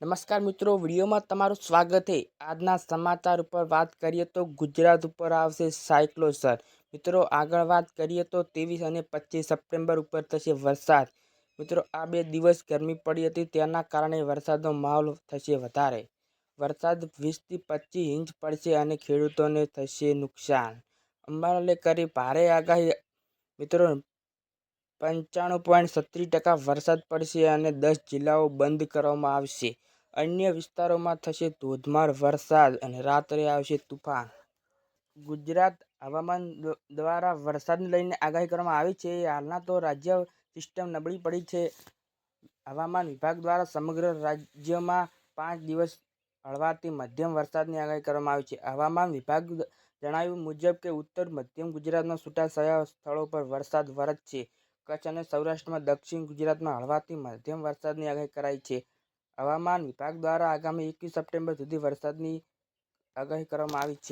નમસ્કાર મિત્રો, વિડીયોમાં તમારું સ્વાગત છે। આજના સમાચાર ઉપર વાત કરીએ તો ગુજરાત ઉપર આવશે સાયક્લોન। મિત્રો આગળ વાત કરીએ તો 23 અને 25 સપ્ટેમ્બર ઉપર થશે વરસાદ। મિત્રો આ 2 દિવસ ગરમી પડી હતી, તેના કારણે વરસાદનો માહોલ થશે વધારે। વરસાદ 20 થી 25 ઇંચ પડશે અને ખેડૂતોને થશે નુકસાન। અંબાલાલે કરી ભારે આગાહી। મિત્રો 95.36% વરસાદ પડશે અને 10 જિલ્લાઓ બંધ કરવામાં આવશે। અન્ય વિસ્તારોમાં થશે ધોધમાર વરસાદ અને રાત્રે આવશે તુફાન। ગુજરાત હવામાન દ્વારા વરસાદને લઈને આગાહી કરવામાં આવી છે। હાલના તો રાજ્ય સિસ્ટમ નબળી પડી છે। હવામાન વિભાગ દ્વારા સમગ્ર રાજ્યમાં 5 દિવસ હળવાથી મધ્યમ વરસાદની આગાહી કરવામાં આવી છે। હવામાન વિભાગ જણાવ્યું મુજબ કે ઉત્તર મધ્યમ ગુજરાતના છૂટાછવાયા સ્થળો પર વરસાદ વરસશે। કચ્છ અને સૌરાષ્ટ્રમાં દક્ષિણ ગુજરાતમાં હળવાથી મધ્યમ વરસાદની આગાહી કરાઈ છે। હવામાન વિભાગ દ્વારા આગામી 21 સપ્ટેમ્બર સુધી વરસાદની આગાહી કરવામાં આવી છે।